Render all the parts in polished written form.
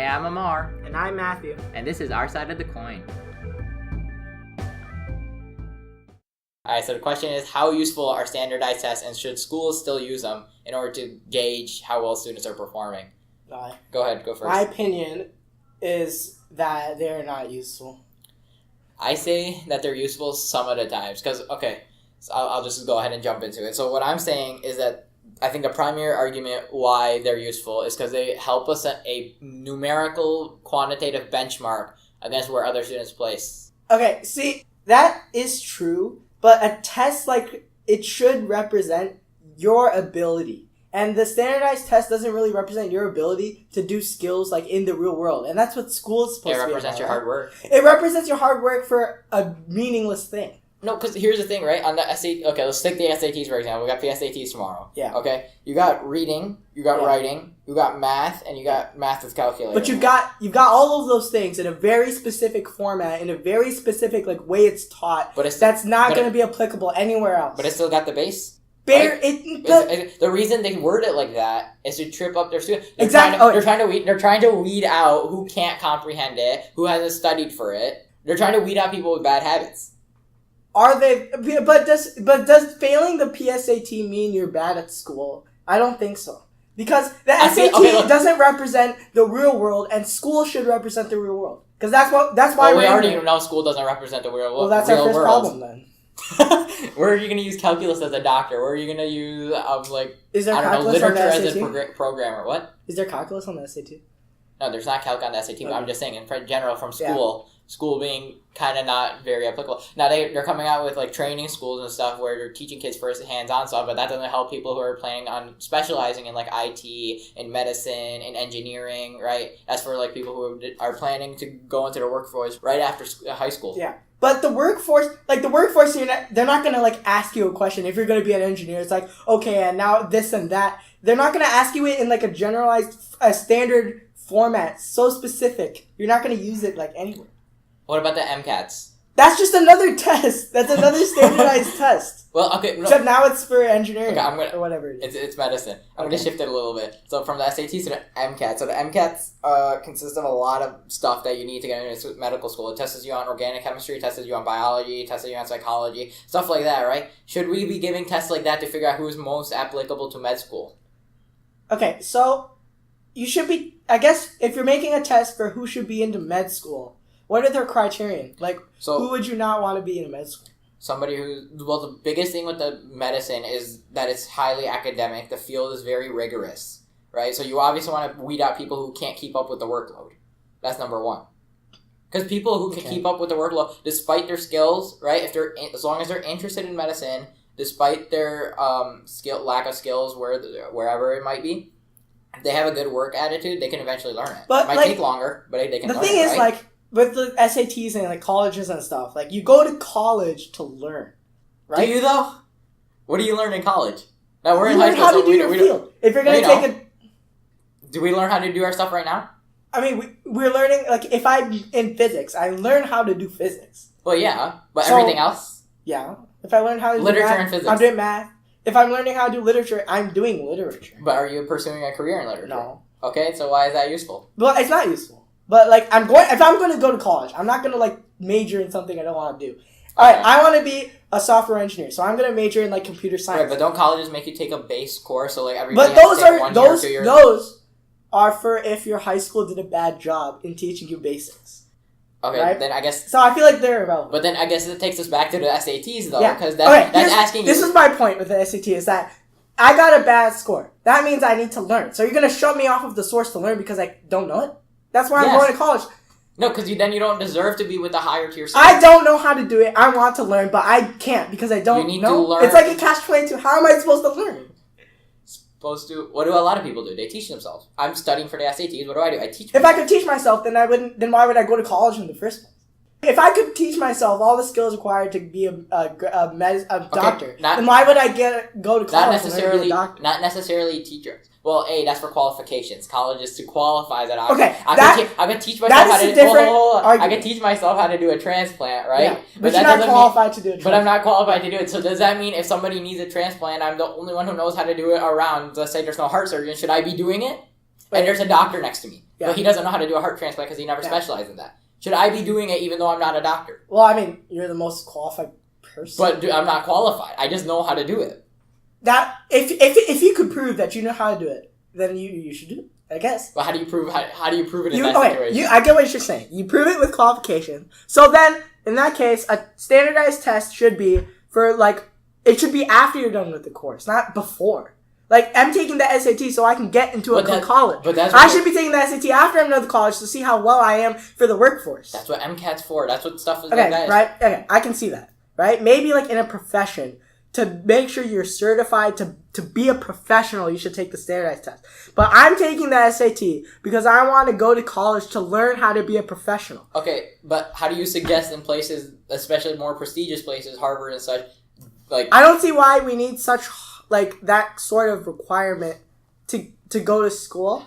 Hey, I'm Amar. And I'm Matthew. And this is Our Side of the Coin. Alright, so the question is, how useful are standardized tests and should schools still use them in order to gauge how well students are performing? Go ahead, go first. My opinion is that they're not useful. I say that they're useful some of the times. Because, okay, so I'll just go ahead and jump into it. So what I'm saying is that I think the primary argument why they're useful is because they help us set a numerical quantitative benchmark against where other students place. Okay, see, that is true, but a test, it should represent your ability. And the standardized test doesn't really represent your ability to do skills, in the real world. And that's what school is supposed to be about. It represents your hard work. It represents your hard work for a meaningless thing. No, because here's the thing, right? On the SAT, okay, let's take the SATs for example. We got PSATs tomorrow. Yeah. Okay? You got reading, you got writing, you got math, and you got math with calculator. But you've got all of those things in a very specific format, in a very specific way it's taught. But that's not going to be applicable anywhere else. But it still got the base. The reason they word it like that is to trip up their students. Exactly. They're trying to weed out who can't comprehend it, who hasn't studied for it. They're trying to weed out people with bad habits. Are they? But does failing the PSAT mean you're bad at school? I don't think so. Because the SAT doesn't represent the real world, and school should represent the real world. Because that's why we already know school doesn't represent the real world. Well, that's our first problem then. Where are you going to use calculus as a doctor? Where are you going to use is there calculus literature on the as a programmer? What? Is there calculus on the SAT? No, there's not calc on the SAT. Okay. But I'm just saying in general from school. Yeah. School being kind of not very applicable. Now they're coming out with training schools and stuff where they're teaching kids first hands-on stuff, but that doesn't help people who are planning on specializing in IT, in medicine, in engineering, right? That's for people who are planning to go into the workforce right after high school. Yeah. But the workforce, they're not going to ask you a question if you're going to be an engineer. It's okay, and now this and that. They're not going to ask you it in a generalized, standard format, so specific. You're not going to use it anywhere. What about the MCATs? That's just another test. That's another standardized test. Well, okay. No. Except now it's for engineering or whatever it is. It's medicine. I'm going to shift it a little bit. So from the SATs to the MCATs. So the MCATs consist of a lot of stuff that you need to get into medical school. It tests you on organic chemistry, tests you on biology, tests you on psychology, stuff like that, right? Should we be giving tests like that to figure out who's most applicable to med school? Okay, so you should be, I guess, if you're making a test for who should be into med school, what are their criterion? Who would you not want to be in med school? Somebody the biggest thing with the medicine is that it's highly academic. The field is very rigorous, right? So you obviously want to weed out people who can't keep up with the workload. That's number one. Because people who can keep up with the workload, despite their skills, right? As long as they're interested in medicine, despite their lack of skills wherever it might be, if they have a good work attitude, they can eventually learn it. But it might take longer, but they can learn it, The thing is, with the SATs and colleges and stuff, you go to college to learn, right? Do you though? What do you learn in college? Now we're in high school, how to do your field. If you're gonna take do we learn how to do our stuff right now? I mean, we're learning. If I'm in physics, I learn how to do physics. Well, yeah, but everything else. Yeah, if I learn how to do literature math, and physics, I'm doing math. If I'm learning how to do literature, I'm doing literature. But are you pursuing a career in literature? No. Okay, so why is that useful? Well, it's not useful. But if I'm going to go to college, I'm not going to major in something I don't want to do. All right, I want to be a software engineer, so I'm going to major in computer science. Right, but don't colleges make you take a base course so everybody? But those are for if your high school did a bad job in teaching you basics. Okay, right? Then I guess. So I feel like they're irrelevant. But then I guess it takes us back to the SATs though, because that's asking. This is my point with the SAT is that I got a bad score. That means I need to learn. So you're going to shut me off of the source to learn because I don't know it. That's why I'm going to college. No, because you don't deserve to be with the higher tier. I don't know how to do it. I want to learn, but I can't because I don't know. You need to learn. It's like a catch-22. How am I supposed to learn? What do a lot of people do? They teach themselves. I'm studying for the SATs. What do? I teach myself. If I could teach myself, then why would I go to college in the first place? If I could teach myself all the skills required to be a doctor, then why would I go to college and be a doctor? Not necessarily teachers. Well, that's for qualifications. College is to qualify that. I can teach myself how to do. I can teach myself how to do a transplant, right? Yeah, but you're not qualified to do it. But I'm not qualified to do it. So does that mean if somebody needs a transplant, I'm the only one who knows how to do it around? Let's say there's no heart surgeon. Should I be doing it? and there's a doctor next to me, Yeah. but he doesn't know how to do a heart transplant because he never specialized in that. Should I be doing it even though I'm not a doctor? Well, I mean, you're the most qualified person. But I'm not qualified. I just know how to do it. That if you could prove that you know how to do it, then you should do it, I guess. But how do you prove it in that situation? I get what you're saying. You prove it with qualification. So then, in that case, a standardized test should be for, like, it should be after you're done with the course, not before. Like, I'm taking the SAT so I can get into a good college. But that's I should be taking the SAT after I'm done with college to see how well I am for the workforce. That's what MCAT's for. That's what stuff is okay, like that. Right? Okay, I can see that. Right? Maybe, like, in a profession, to make sure you're certified to be a professional, you should take the standardized test. But I'm taking the SAT because I want to go to college to learn how to be a professional. Okay, but how do you suggest in places, especially more prestigious places, Harvard and such, like... I don't see why we need such, like, that sort of requirement to go to school.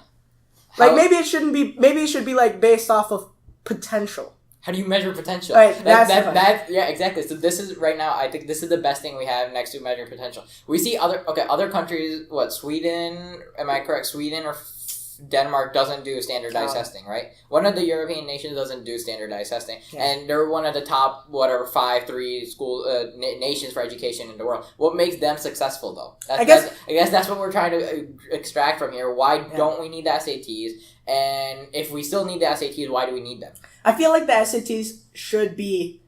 Like, maybe it should be, like, based off of potential. How do you measure potential? Right, yeah, exactly. So this is, right now, I think this is the best thing we have next to measuring potential. We see other countries, Sweden, am I correct? Sweden or Denmark doesn't do standardized testing, right? One of the European nations doesn't do standardized testing. Yeah. And they're one of the top, 3 school nations for education in the world. What makes them successful, though? I guess that's what we're trying to extract from here. Why don't we need the SATs? And if we still need the SATs, why do we need them? I feel like the SATs should be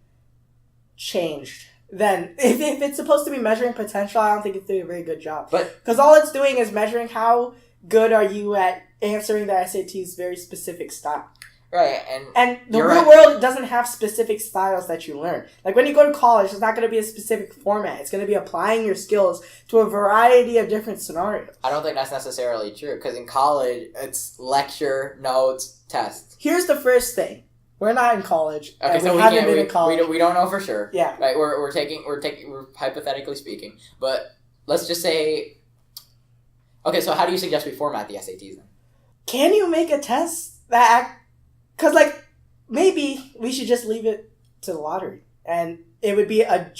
changed. Then, if it's supposed to be measuring potential, I don't think it's doing a very good job. Because all it's doing is measuring how good are you at answering the SAT's very specific style. Right, and the real world doesn't have specific styles that you learn. Like, when you go to college, it's not going to be a specific format. It's going to be applying your skills to a variety of different scenarios. I don't think that's necessarily true, because in college, it's lecture, notes, tests. Here's the first thing. We're not in college. Okay, so we don't know for sure. Yeah. Right, we're hypothetically speaking. But let's just say... Okay, so how do you suggest we format the SATs then? Can you make a test that... Because, like, maybe we should just leave it to the lottery. And it would be like...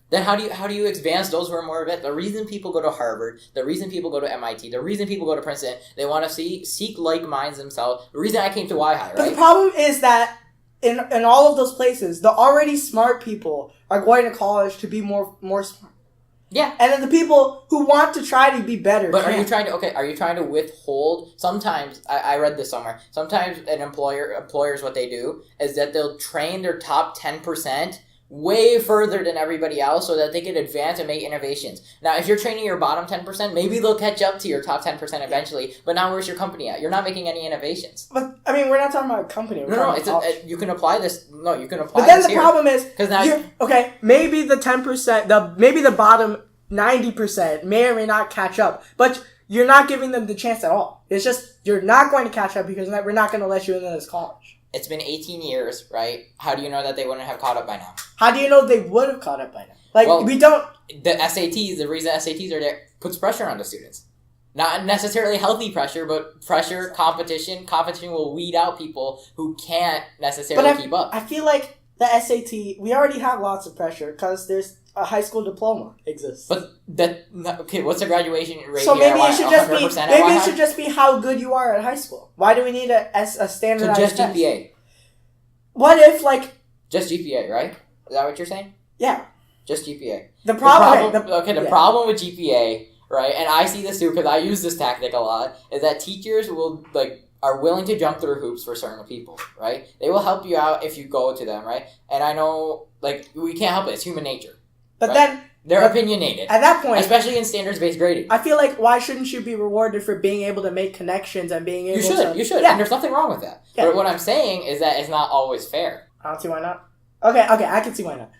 Then how do you advance those who are more advanced? The reason people go to Harvard, the reason people go to MIT, the reason people go to Princeton, they want to seek like minds themselves. The reason I came to Y-High, right? But the problem is that in all of those places, the already smart people are going to college to be more smart. Yeah. And then the people who want to try to be better. But are you trying to withhold? Sometimes, I read this somewhere, sometimes employers, what they do is that they'll train their top 10% way further than everybody else so that they can advance and make innovations. Now, if you're training your bottom 10%, maybe they'll catch up to your top 10% eventually, but now where's your company at? You're not making any innovations. But, I mean, we're not talking about a company. You can apply this. No, you can apply this. But then this the problem is, maybe the 10%, maybe the bottom 90% may or may not catch up, but you're not giving them the chance at all. It's just, you're not going to catch up because we're not going to let you into this college. It's been 18 years, right? How do you know that they wouldn't have caught up by now? How do you know they would have caught up by now? Like, we don't... The SATs, the reason SATs are there, puts pressure on the students. Not necessarily healthy pressure, but pressure, competition. Competition will weed out people who can't necessarily keep up. I feel like the SAT, we already have lots of pressure because there's a high school diploma exists. But what's the graduation rate? So maybe it should just be how good you are at high school. Why do we need a standardized test? So just test? GPA. What if just GPA, right? Is that what you're saying? Yeah. Just GPA. The problem with GPA, right? And I see this too because I use this tactic a lot. Is that teachers are willing to jump through hoops for certain people, right? They will help you out if you go to them, right? And I know, we can't help it. It's human nature. But right? then... They're opinionated. At that point... Especially in standards-based grading. I feel like, why shouldn't you be rewarded for being able to make connections and being able to... You should. Yeah. And there's nothing wrong with that. Yeah. But what I'm saying is that it's not always fair. I don't see why not. Okay, I can see why not.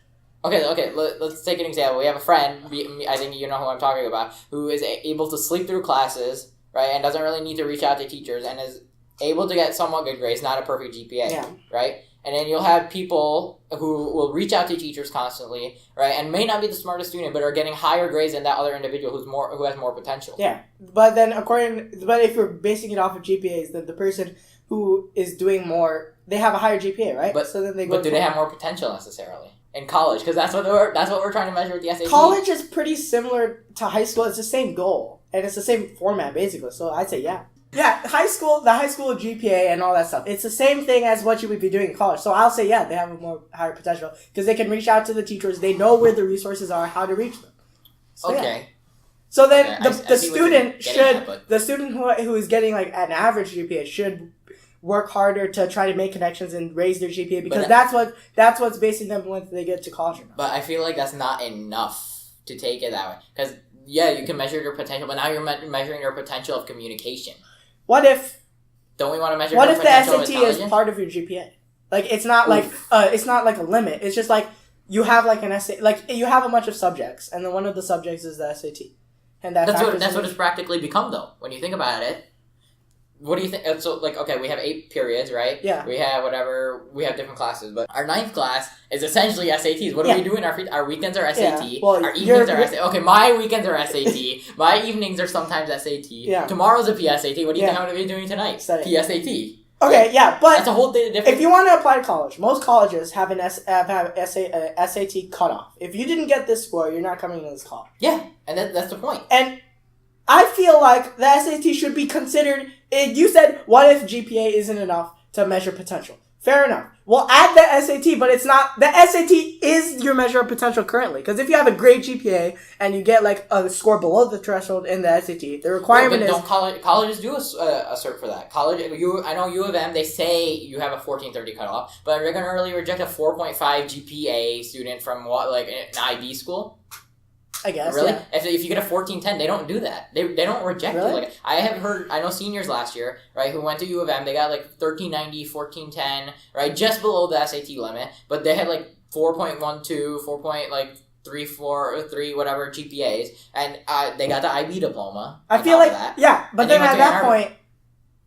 Okay, let's take an example. We have a friend, I think you know who I'm talking about, who is able to sleep through classes, right? And doesn't really need to reach out to teachers and is able to get somewhat good grades, not a perfect GPA, right? And then you'll have people who will reach out to teachers constantly, right? And may not be the smartest student, but are getting higher grades than that other individual who has more potential. Yeah, but then if we're basing it off of GPAs, then the person who is doing more, they have a higher GPA, right? But so then they go. But do they have more potential necessarily in college? Because that's what we're trying to measure with the SAT. College is pretty similar to high school. It's the same goal. and it's the same format basically. So I'd say yeah. Yeah, the high school GPA and all that stuff. It's the same thing as what you would be doing in college. So I'll say yeah, they have a more higher potential because they can reach out to the teachers. They know where the resources are, how to reach them. So, okay. Yeah. So then I the student should at, the student who is getting like an average GPA should work harder to try to make connections and raise their GPA because that's what's basing them when they get to college. But I feel like that's not enough to take it that way because yeah, you can measure your potential, but now you're measuring your potential of communication. What if? Don't we want to measure? What your if the potential SAT is part of your GPA? Like it's not like a limit. It's just like you have like an SAT, like you have a bunch of subjects, and then one of the subjects is the SAT, and that's what it's practically become though. When you think about it, what do you think? So like okay, we have 8 periods, right? Yeah. We have different classes, but our 9th class is essentially SATs. What do we do in our weekends are SAT. Yeah. Well, our evenings are SAT. Okay, my weekends are SAT. My evenings are sometimes SAT. Yeah. Tomorrow's a PSAT. What do you think I'm going to be doing tonight? Study. PSAT. Okay, yeah, but that's a whole different. If you want to apply to college, most colleges have an SAT cutoff. If you didn't get this score, you're not coming to this college. Yeah, and that's the point. And I feel like the SAT should be considered. You said, what if GPA isn't enough to measure potential? Fair enough. We'll add the SAT, but it's not. The SAT is your measure of potential currently. Because if you have a great GPA and you get like a score below the threshold in the SAT, the requirement is. Don't colleges do a cert for that. I know U of M. They say you have a 1430 cutoff, but they're gonna really reject a 4.5 GPA student from what like an IB school. I guess. Really? Yeah. If you get a 1410, they don't do that. They don't reject really? it. Like I know seniors last year, right, who went to U of M, they got like 1390, 1410, right, just below the SAT limit, but they had like 4.12, 3 whatever GPAs, and they got the IB diploma. I feel like yeah, but then at that point,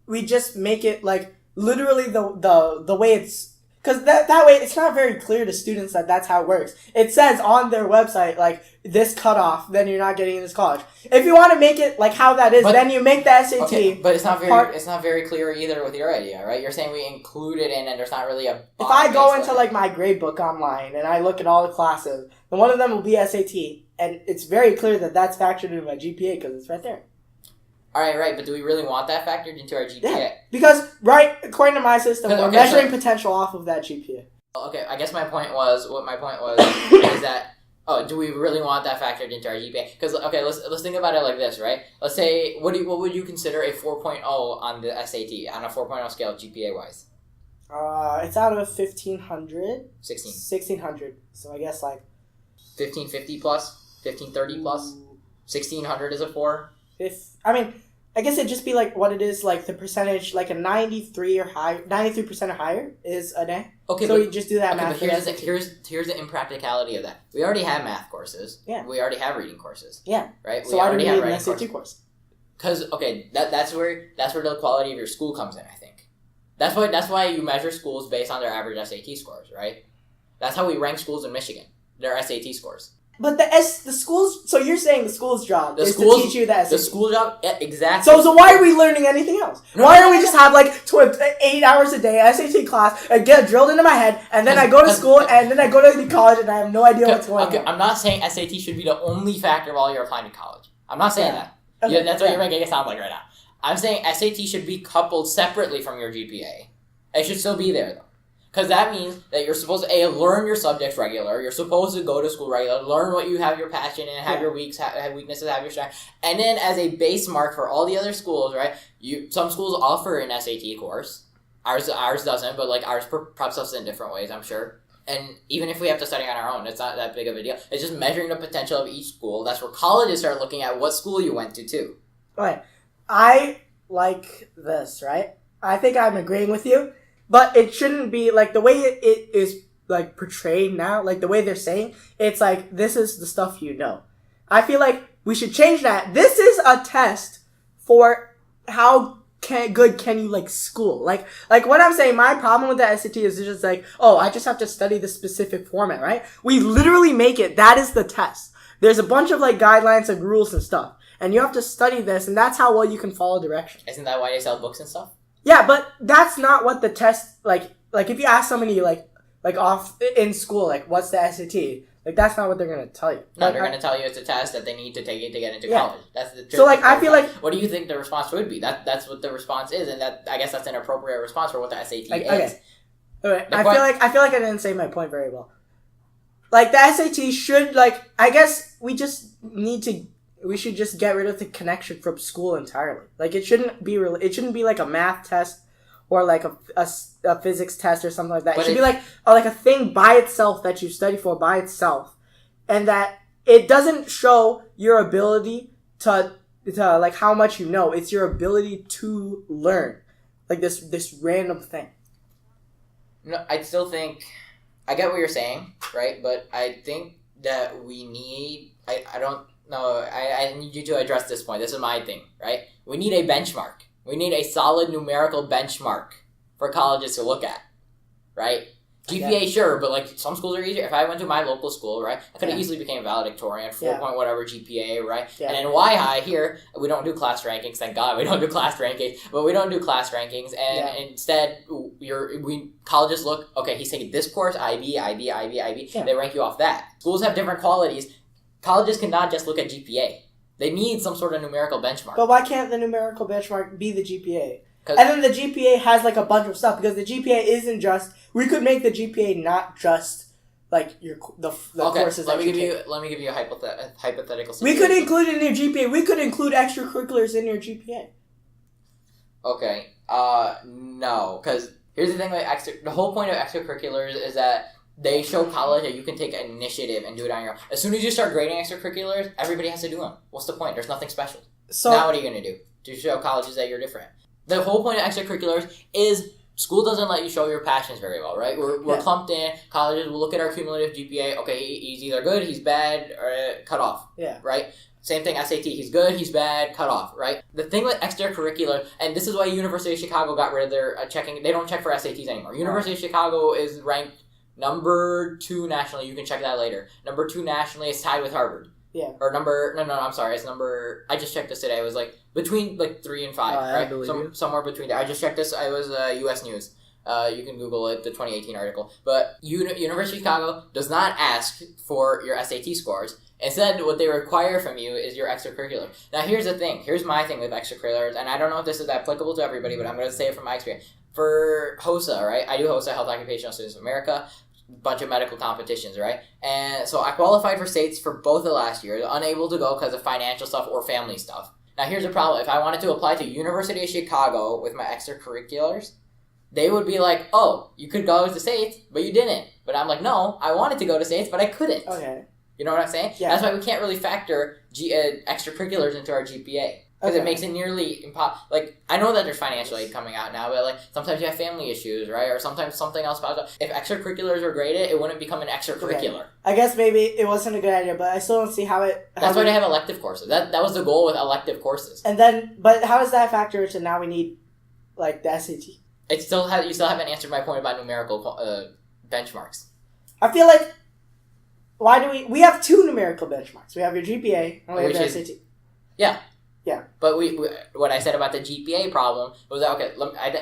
we just make it like literally the way it's. Because that way, it's not very clear to students that that's how it works. It says on their website, like, this cutoff, then you're not getting in this college. If you want to make it, like, how that is, then you make the SAT. Okay, but it's not very clear either with your idea, right? You're saying we include it in and there's not really a... If I go into, like, my grade book online and I look at all the classes, then one of them will be SAT. And it's very clear that that's factored into my GPA because it's right there. Right, but do we really want that factored into our GPA? Yeah, because, according to my system, we're measuring potential off of that GPA. Okay, I guess my point was is that, do we really want that factored into our GPA? Because, okay, let's think about it like this, right? Let's say, what would you consider a 4.0 on the SAT, on a 4.0 scale GPA-wise? It's out of 1,500. 1,600. So I guess, like... 1,550 plus? 1,530 plus? 1,600 is a 4? I guess it'd just be like what it is, like the percentage, like a 93% or higher is an A. Okay, so you just do that math. But here's the impracticality of that. We already have math courses. Yeah. We already have reading courses. Yeah. Right. So why do we need an SAT course? Because that's where the quality of your school comes in. I think that's why you measure schools based on their average SAT scores, right? That's how we rank schools in Michigan. Their SAT scores. But the schools. So you're saying the school's job is to teach you the SAT. The school job, yeah, exactly. So why are we learning anything else? Why don't we just have like 8 hours a day SAT class and get it drilled into my head, and then I go to school and then I go to college and I have no idea what's going on. I'm not saying SAT should be the only factor while you're applying to college. I'm not saying that. Okay. Yeah, that's what you're making it sound like right now. I'm saying SAT should be coupled separately from your GPA. It should still be there though. Because that means that you're supposed to, learn your subjects regular. You're supposed to go to school regular, learn what you have your passion in, have your have weaknesses, have your strength. And then as a base mark for all the other schools, right, some schools offer an SAT course. Ours doesn't, but like ours props us in different ways, I'm sure. And even if we have to study on our own, it's not that big of a deal. It's just measuring the potential of each school. That's where colleges start looking at what school you went to, too. Okay. I like this, right? I think I'm agreeing with you. But it shouldn't be, like, the way it is, like, portrayed now, like, the way they're saying, it's like, this is the stuff you know. I feel like we should change that. This is a test for how good can you, like, school. Like what I'm saying, my problem with the SAT is just like, I just have to study the specific format, right? We literally make it, that is the test. There's a bunch of, like, guidelines and rules and stuff. And you have to study this, and that's how well you can follow directions. Isn't that why they sell books and stuff? Yeah, but that's not what the test, like if you ask somebody, like off in school, like, what's the SAT? Like, that's not what they're going to tell you. No, they're going to tell you it's a test that they need to take it to get into college. That's the truth. So, like, I feel like... What do you think the response would be? That's what the response is, and I guess that's an appropriate response for what the SAT is. Okay. I feel like I didn't say my point very well. Like, the SAT should, like, I guess we should just get rid of the connection from school entirely. Like, it shouldn't be like a math test or like a physics test or something like that. It should be like a thing by itself that you study for by itself, and that it doesn't show your ability to like how much you know. It's your ability to learn, like this random thing. No, I still think I get what you're saying, right? But I think that we need. I don't know. I need you to address this point. This is my thing, right? We need a benchmark. We need a solid numerical benchmark for colleges to look at, right? GPA, sure, but like some schools are easier. If I went to my local school, right, I could have easily became valedictorian, 4 point whatever GPA, right? Yeah. And in Y-High here, we don't do class rankings. Thank God we don't do class rankings. But we don't do class rankings, and instead, colleges look. Okay, he's taking this course, IB. Yeah. They rank you off that. Schools have different qualities. Colleges cannot just look at GPA. They need some sort of numerical benchmark. But why can't the numerical benchmark be the GPA? And then the GPA has like a bunch of stuff, because the GPA isn't just. We could make the GPA not just like the courses. Let me give you a hypothetical situation. We could include it in your GPA. We could include extracurriculars in your GPA. Okay. No, because here's the thing with the whole point of extracurriculars is that they show college that you can take initiative and do it on your own. As soon as you start grading extracurriculars, everybody has to do them. What's the point? There's nothing special. So now what are you going to do? To show colleges that you're different. The whole point of extracurriculars is school doesn't let you show your passions very well, right? We're clumped in. Colleges will look at our cumulative GPA. Okay, he's either good, he's bad, or cut off. Yeah. Right? Same thing, SAT. He's good, he's bad, cut off, right? The thing with extracurricular, and this is why University of Chicago got rid of their checking. They don't check for SATs anymore. University of Chicago is ranked number 2 nationally. You can check that later. Number 2 nationally is tied with Harvard. Yeah. Or I'm sorry. It's number. I just checked this today. It was like between like 3 and 5, right? Somewhere between there. I just checked this. It was U.S. News. You can Google it, the 2018 article. But University of Chicago does not ask for your SAT scores. Instead, what they require from you is your extracurricular. Now, here's the thing. Here's my thing with extracurriculars, and I don't know if this is applicable to everybody, but I'm going to say it from my experience. For HOSA, right? I do HOSA, Health Occupational Students of America. Bunch of medical competitions, right? And so I qualified for states for both the last year, unable to go because of financial stuff or family stuff. Now here's the problem. If I wanted to apply to University of Chicago with my extracurriculars, they would be like, oh, you could go to states, but you didn't. But I'm like, no, I wanted to go to states, but I couldn't. Okay. You know what I'm saying? Yeah. That's why we can't really factor extracurriculars into our GPA. Because it makes it nearly impossible. Like, I know that there's financial aid coming out now, but, like, sometimes you have family issues, right? Or sometimes something else pops up. If extracurriculars were graded, it wouldn't become an extracurricular. Okay. I guess maybe it wasn't a good idea, but I still don't see how it... That's why they have elective courses. That was the goal with elective courses. And then, but how does that factor into now we need, like, the SAT? You still haven't answered my point about numerical benchmarks. I feel like, why do we have 2 numerical benchmarks. We have your GPA and we have the SAT. Yeah. Yeah, but what I said about the GPA problem was that, okay,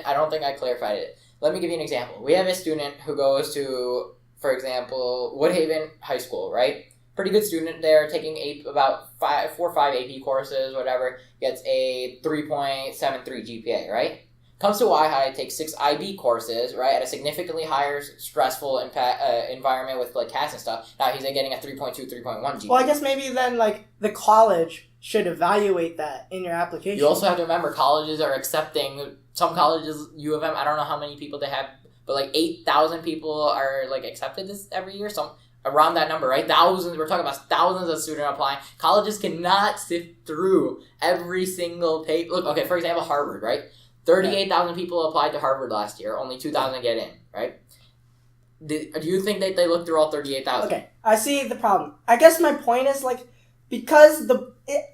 I don't think I clarified it. Let me give you an example. We have a student who goes to, for example, Woodhaven High School, right? Pretty good student there, taking about 4 or 5 AP courses, whatever, gets a 3.73 GPA, right? Comes to Y-High, takes 6 IB courses, right, at a significantly higher stressful environment with, like, CAS and stuff. Now he's getting a 3.2, 3.1 GPA. Well, I guess maybe then, like, the college should evaluate that in your application. You also have to remember colleges are accepting, some colleges, U of M, I don't know how many people they have, but like 8,000 people are like accepted this every year, some around that number, right? Thousands, we're talking about thousands of students applying. Colleges cannot sift through every single paper. Look, okay, for example, Harvard, right? 38,000 people applied to Harvard last year, only 2,000 get in, right? Do you think that they looked through all 38,000? Okay, I see the problem. I guess my point is, like, because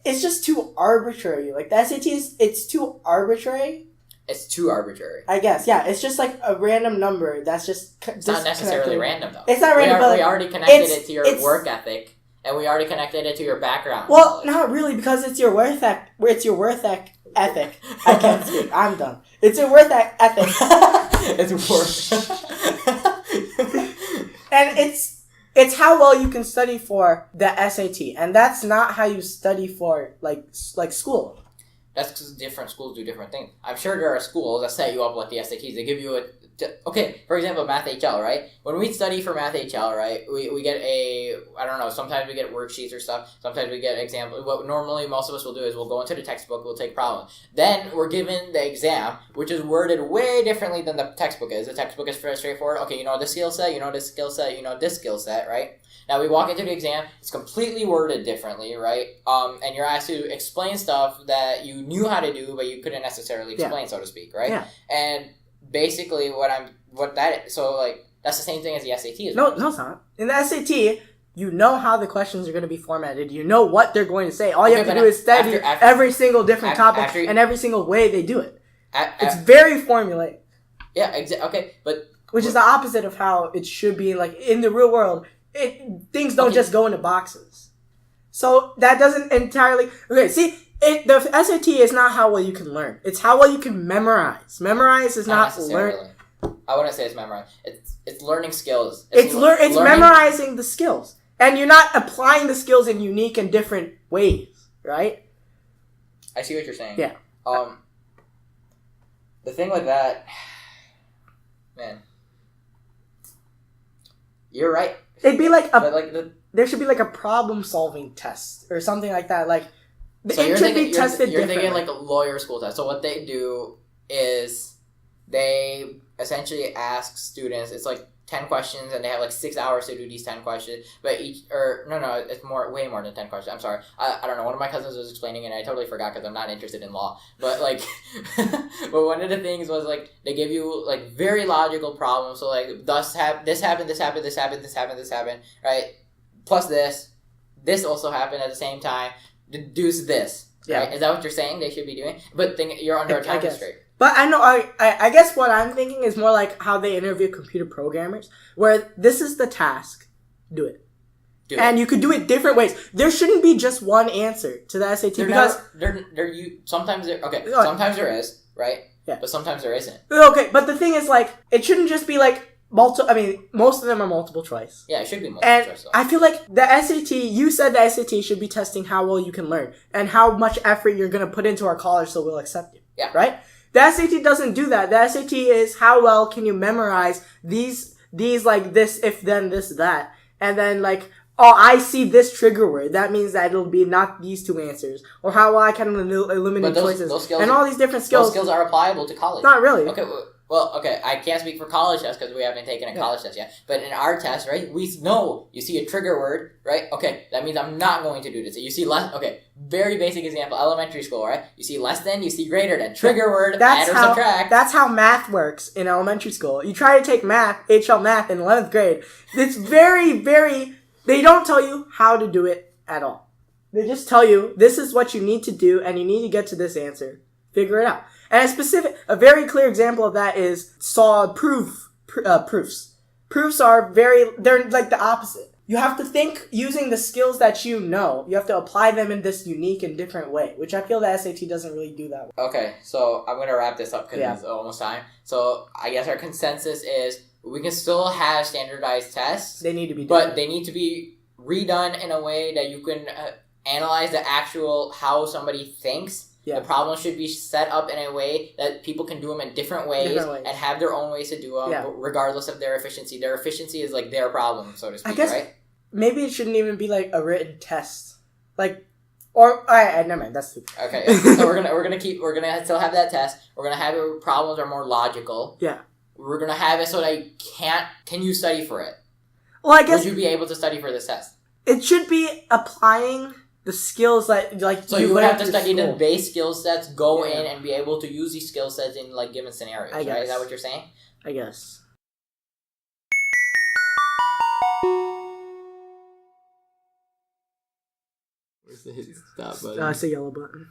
it's just too arbitrary. Like, the SATs, it's too arbitrary. It's too arbitrary. I guess, yeah. It's just like a random number that's just... It's not necessarily random, though. It's not random, but... We already connected it to your work ethic, and we already connected it to your background. Well, not really, because it's your worth ethic. Ethic. I can't speak. I'm done. It's your worth ethic. It's worth. And it's It's how well you can study for the SAT, and that's not how you study for like school. That's because different schools do different things. I'm sure there are schools that set you up like the SATs. They give you a... Okay, for example, Math HL, right? When we study for Math HL, right, we get a... I don't know, sometimes we get worksheets or stuff. Sometimes we get examples. What normally most of us will do is we'll go into the textbook, we'll take problems. Then we're given the exam, which is worded way differently than the textbook is. The textbook is very straightforward. Okay, you know this skill set, you know this skill set, you know this skill set, right? Now we walk into the exam, it's completely worded differently, right? And you're asked to explain stuff that you knew how to do, but you couldn't necessarily explain, so to speak, right? Yeah. And basically that's the same thing as the SAT. No, it's not. In the SAT, you know how the questions are going to be formatted. You know what they're going to say. All you have to do is study every single different topic and every single way they do it. It's very formulaic. Yeah, okay, but... Which is the opposite of how it should be, like, in the real world. Things don't just go into boxes. So that doesn't entirely... Okay, see, the SAT is not how well you can learn. It's how well you can memorize. Memorize is not learn. I wouldn't say it's memorize. It's learning skills. It's memorizing the skills. And you're not applying the skills in unique and different ways, right? I see what you're saying. Yeah. The thing with that... Man. You're right. It'd be like there should be like a problem-solving test or something like that. Like, it should be tested differently. You're thinking like a lawyer school test. So what they do is they essentially ask students, it's like 10 questions, and they have like 6 hours to do these 10 questions. But it's way more than 10 questions. I'm sorry. I don't know. One of my cousins was explaining it, and I totally forgot because I'm not interested in law. But like, but one of the things was like they give you like very logical problems. So like, this happened, this happened, this happened, this happened, right? Plus this also happened at the same time. Deduce this. Yeah. Right? Is that what you're saying they should be doing? But you're under a time constraint. But I know, I guess what I'm thinking is more like how they interview computer programmers, where this is the task, do it. And you could do it different ways. There shouldn't be just one answer to the SAT sometimes there is, right? Yeah. But sometimes there isn't. Okay, but the thing is, like, it shouldn't just be like most of them are multiple choice. Yeah, it should be multiple choice. Though. I feel like the SAT, you said the SAT should be testing how well you can learn and how much effort you're going to put into our college so we'll accept you. Yeah. Right? The SAT doesn't do that. The SAT is how well can you memorize these like this, if then this, that. And then like, oh, I see this trigger word. That means that it'll be not these two answers. Or how well I can eliminate choices. Those skills, and all these different skills. Those skills are applicable to college. Not really. Okay, okay, I can't speak for college tests because we haven't taken a college test yet. But in our test, right, we know you see a trigger word, right? Okay, that means I'm not going to do this. You see less, okay, very basic example, elementary school, right? You see less than, you see greater than. Trigger word, add or subtract. That's how math works in elementary school. You try to take math, HL math in 11th grade. It's very, very, they don't tell you how to do it at all. They just tell you, this is what you need to do, and you need to get to this answer. Figure it out. And a very clear example of that is proofs. Proofs are they're like the opposite. You have to think using the skills that you know. You have to apply them in this unique and different way, which I feel the SAT doesn't really do that well. Okay, so I'm going to wrap this up because it's almost time. So I guess our consensus is we can still have standardized tests. They need to be done. But they need to be redone in a way that you can analyze the actual how somebody thinks. Yeah. The problem should be set up in a way that people can do them in different ways. And have their own ways to do them, regardless of their efficiency. Their efficiency is like their problem, so to speak, right? Maybe it shouldn't even be like a written test, never mind. That's stupid. Okay, so we're gonna still have that test. We're gonna have it problems are more logical. Yeah. We're gonna have it so that can you study for it? Well, I guess would you be able to study for this test? It should be applying the skills that so you would have to study the base skill sets, go in and be able to use these skill sets in like given scenarios, right? Is that what you're saying? I guess. Where's the hit stop button? It's a yellow button.